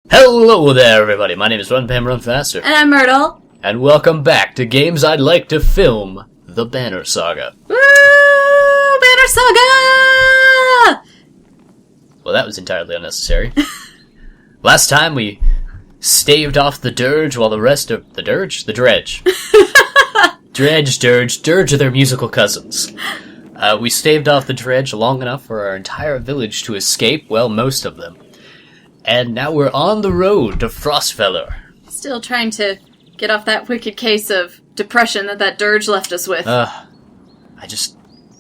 Hello there, everybody. My name is Run Pam Run Faster. And I'm Myrtle. And welcome back to Games I'd Like to Film, The Banner Saga. Woo! Banner Saga! Well, that was entirely unnecessary. Last time we staved off the dirge while the rest of... The dirge? The dredge. Dredge, dirge are their musical cousins. We staved off the dredge long enough for our entire village to escape, well, most of them. And now we're on the road to Frostfeller. Still trying to get off that wicked case of depression that dirge left us with.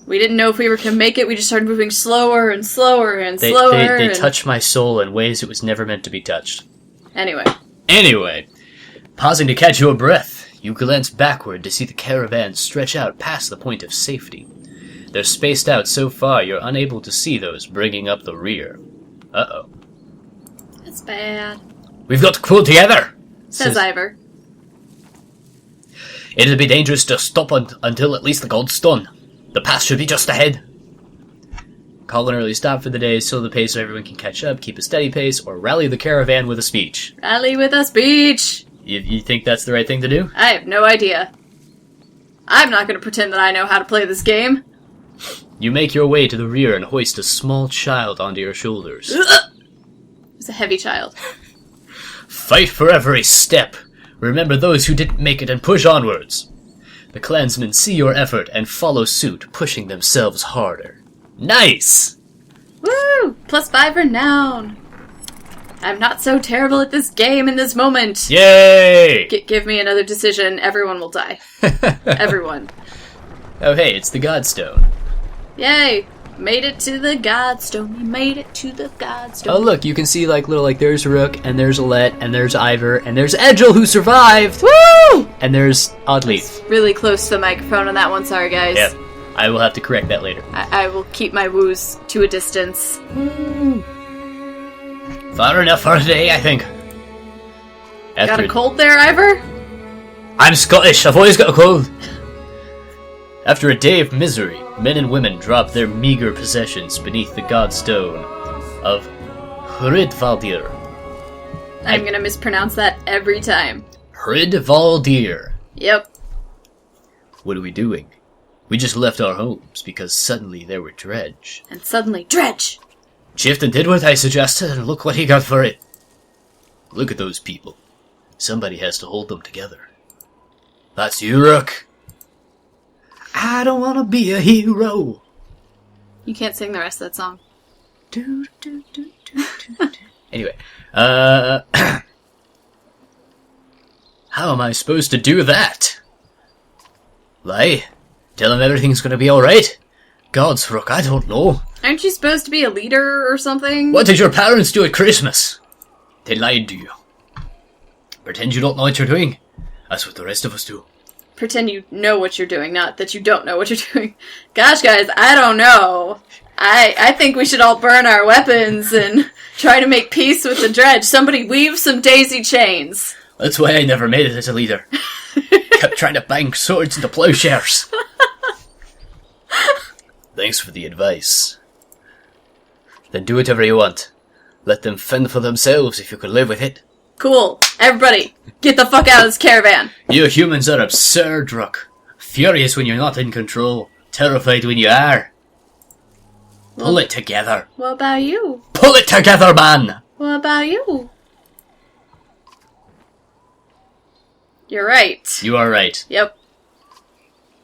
We didn't know if we were going to make it. We just started moving slower and slower and slower. They touched my soul in ways it was never meant to be touched. Anyway, pausing to catch your breath, you glance backward to see the caravan stretch out past the point of safety. They're spaced out so far you're unable to see those bringing up the rear. Uh-oh. That's bad. We've got to pull together, says Ivor. It'll be dangerous to stop until at least the god's done. The path should be just ahead. Call an early stop for the day so the pace so everyone can catch up, keep a steady pace, or rally the caravan with a speech. Rally with a speech! You think that's the right thing to do? I have no idea. I'm not going to pretend that I know how to play this game. You make your way to the rear and hoist a small child onto your shoulders. It's a heavy child. Fight for every step. Remember those who didn't make it and push onwards. The clansmen see your effort and follow suit, pushing themselves harder. Nice! Woo! +5 renown. I'm not so terrible at this game in this moment. Yay! Give me another decision. Everyone will die. Everyone. Oh hey, it's the Godstone. Yay! Made it to the Godstone. We made it to the Godstone. Oh look, you can see there's Rook, and there's Alette, and there's Ivor, and there's Egil who survived! Woo! And there's Oddleaf. Really close to the microphone on that one, sorry guys. Yep. I will have to correct that later. I will keep my woos to a distance. Far enough for today, I think. Got a cold there, Ivor? I'm Scottish, I've always got a cold. After a day of misery, men and women drop their meager possessions beneath the godstone of Hridvaldir. I'm gonna mispronounce that every time. Hridvaldir. Yep. What are we doing? We just left our homes because suddenly there were dredge. And suddenly, dredge! Chieftain did what I suggested and look what he got for it. Look at those people. Somebody has to hold them together. That's you, Rook. I don't want to be a hero. You can't sing the rest of that song. Anyway, how am I supposed to do that? Lie? Tell him everything's gonna be alright? Gods, Rook, I don't know. Aren't you supposed to be a leader or something? What did your parents do at Christmas? They lied to you. Pretend you don't know what you're doing. That's what the rest of us do. Pretend you know what you're doing, not that you don't know what you're doing. Gosh, guys, I don't know. I think we should all burn our weapons and try to make peace with the dredge. Somebody weave some daisy chains. That's why I never made it as a leader. Kept trying to bang swords into plowshares. Thanks for the advice. Then do whatever you want. Let them fend for themselves if you can live with it. Cool. Everybody, get the fuck out of this caravan. You humans are absurd, Rook. Furious when you're not in control. Terrified when you are. Pull it together. What about you? Pull it together, man! What about you? You're right. You are right. Yep.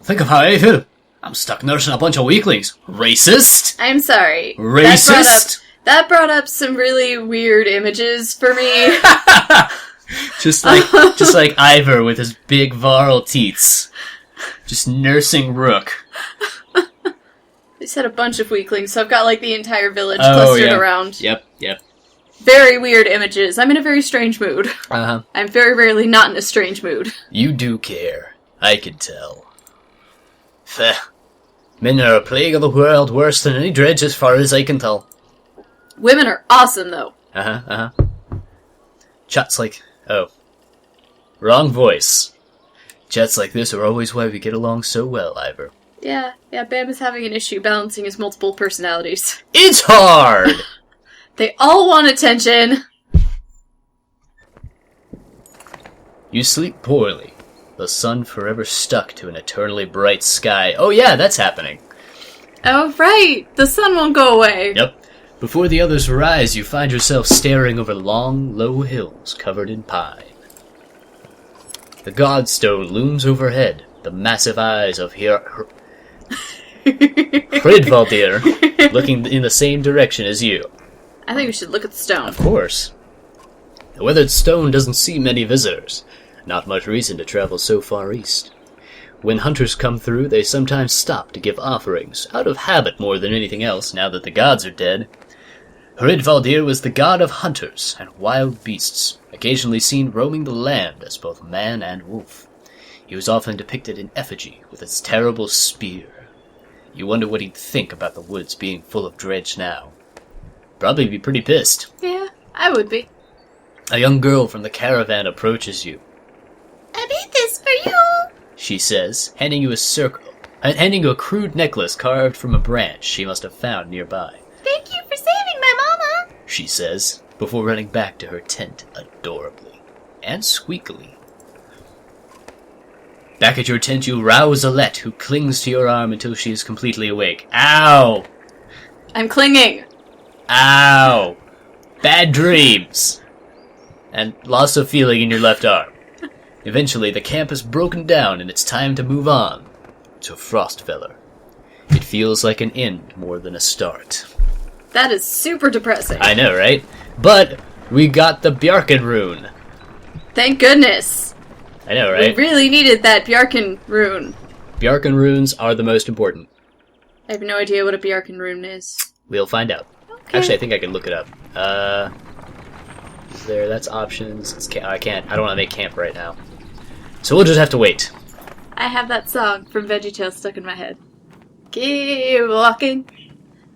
Think of how I feel. I'm stuck nursing a bunch of weaklings. Racist? I'm sorry. Racist? That brought up some really weird images for me. just like Ivor with his big Varl teats. Just nursing Rook. They said a bunch of weaklings, so I've got the entire village clustered around. Yep. Very weird images. I'm in a very strange mood. Uh-huh. I'm very rarely not in a strange mood. You do care. I can tell. Feh. Men are a plague of the world, worse than any dredge as far as I can tell. Women are awesome, though. Chats wrong voice. Chats like this are always why we get along so well, Ivor. Yeah, Bam is having an issue balancing his multiple personalities. It's hard! They all want attention. You sleep poorly. The sun forever stuck to an eternally bright sky. Oh yeah, that's happening. Oh, right! The sun won't go away! Yep. Before the others rise, you find yourself staring over long, low hills covered in pine. The Godstone looms overhead, the massive eyes of Hridvaldir looking in the same direction as you. I think we should look at the stone. Of course. The weathered stone doesn't see many visitors. Not much reason to travel so far east. When hunters come through, they sometimes stop to give offerings, out of habit more than anything else, now that the gods are dead. Hridvaldir was the god of hunters and wild beasts, occasionally seen roaming the land as both man and wolf. He was often depicted in effigy with his terrible spear. You wonder what he'd think about the woods being full of dredge now. Probably be pretty pissed. Yeah, I would be. A young girl from the caravan approaches you. I made this for you! She says, handing you a crude necklace carved from a branch she must have found nearby. Thank you for saving my mama! She says, before running back to her tent adorably and squeakily. Back at your tent, you rouse Alette, who clings to your arm until she is completely awake. Ow! I'm clinging! Ow! Bad dreams! And loss of feeling in your left arm. Eventually, the camp is broken down and it's time to move on to Frostfeller. It feels like an end more than a start. That is super depressing. I know, right? But we got the Bjarken rune. Thank goodness. I know, right? We really needed that Bjarken rune. Bjarken runes are the most important. I have no idea what a Bjarken rune is. We'll find out. Okay. Actually, I think I can look it up. Is there? That's options. I can't. I don't want to make camp right now. So we'll just have to wait. I have that song from VeggieTales stuck in my head. Keep walking,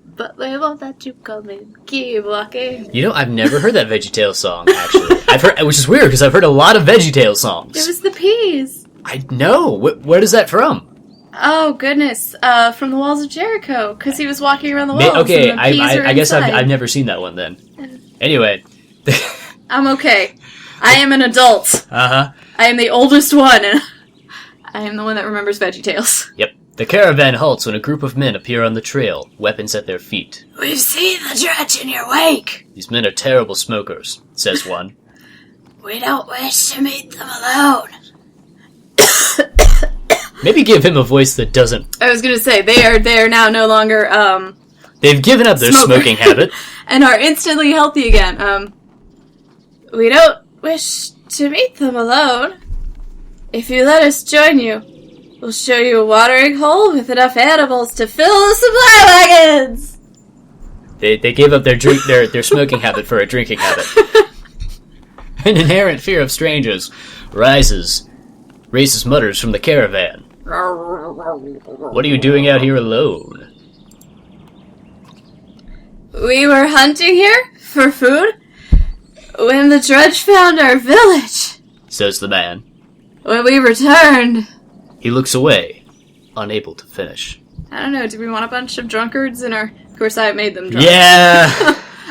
but they won't let you come in. Keep walking. You know, I've never heard that VeggieTales song, actually. I've heard, which is weird, because I've heard a lot of VeggieTales songs. It was the peas. I know. Where is that from? Oh, goodness. From the Walls of Jericho, because he was walking around the walls. Okay, and the peas were I guess inside. I've never seen that one then. Anyway. I'm okay. I am an adult. Uh-huh. I am the oldest one, and I am the one that remembers VeggieTales. Yep. The caravan halts when a group of men appear on the trail, weapons at their feet. We've seen the dredge in your wake. These men are terrible smokers, says one. We don't wish to meet them alone. Maybe give him a voice that doesn't... I was gonna say, they are now no longer, They've given up their smoking habit. And are instantly healthy again. We don't wish to meet them alone. If you let us join you, we'll show you a watering hole with enough animals to fill the supply wagons! They gave up their smoking habit for a drinking habit. An inherent fear of strangers raises mutters from the caravan. What are you doing out here alone? We were hunting here for food when the dredge found our village, says the man. When we returned... He looks away, unable to finish. I don't know, do we want a bunch of drunkards in our... Of course, I made them drunk. Yeah!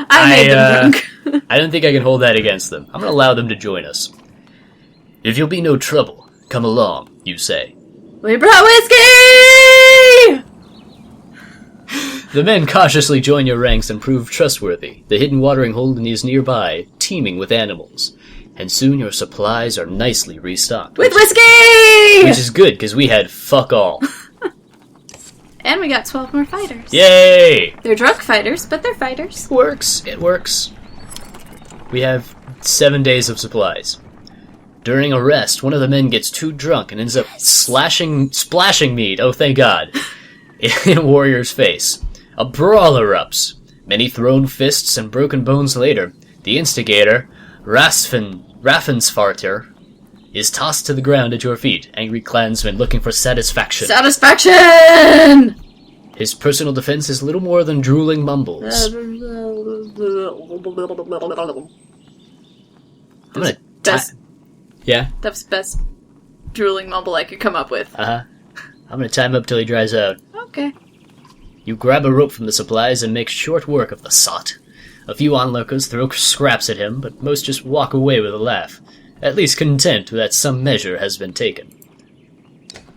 I made them drunk. I don't think I can hold that against them. I'm going to allow them to join us. If you'll be no trouble, come along, you say. We brought whiskey! The men cautiously join your ranks and prove trustworthy. The hidden watering hole is nearby, teeming with animals. And soon your supplies are nicely restocked. With whiskey! Which is good, because we had fuck all. And we got 12 more fighters. Yay! They're drunk fighters, but they're fighters. It works. We have 7 days of supplies. During a rest, one of the men gets too drunk and ends up splashing mead, oh thank God, in a warrior's face. A brawl erupts. Many thrown fists and broken bones later, the instigator, Raffensfarter, is tossed to the ground at your feet, angry clansmen looking for satisfaction. Satisfaction! His personal defense is little more than drooling mumbles. I'm gonna... Yeah? That was the best drooling mumble I could come up with. Uh-huh. I'm gonna tie him up till he dries out. Okay. You grab a rope from the supplies and make short work of the sot. A few onlookers throw scraps at him, but most just walk away with a laugh. at least content that some measure has been taken.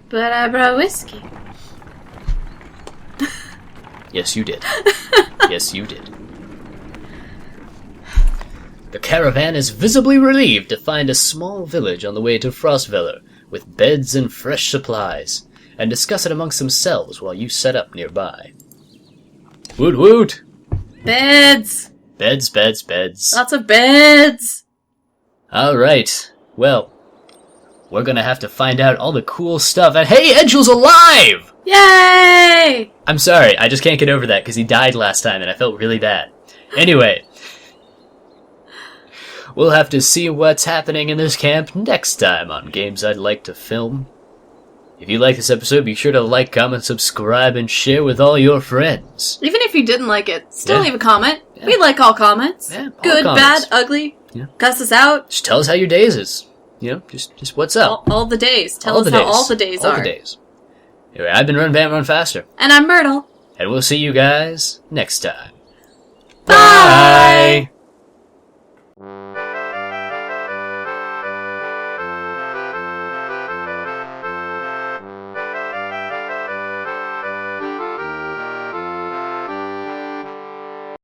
But I brought whiskey. Yes, you did. Yes, you did. The caravan is visibly relieved to find a small village on the way to Frostveller, with beds and fresh supplies, and discuss it amongst themselves while you set up nearby. Woot woot! Beds! Beds, beds, beds. Lots of beds! Alright, well, we're gonna have to find out all the cool stuff, and hey, Egil's alive! Yay! I'm sorry, I just can't get over that, because he died last time, and I felt really bad. Anyway, we'll have to see what's happening in this camp next time on Games I'd Like to Film. If you like this episode, be sure to like, comment, subscribe, and share with all your friends. Even if you didn't like it, still Yeah. leave a comment. Yeah. We like all comments. Yeah, all Good, comments. bad, ugly. Yeah. Cuss us out. Just tell us how your days is. You know, just what's up. All the days. Tell All us the how days. all the days All are. the days. Anyway, I've been Run Van Run Faster. And I'm Myrtle. And we'll see you guys next time. Bye!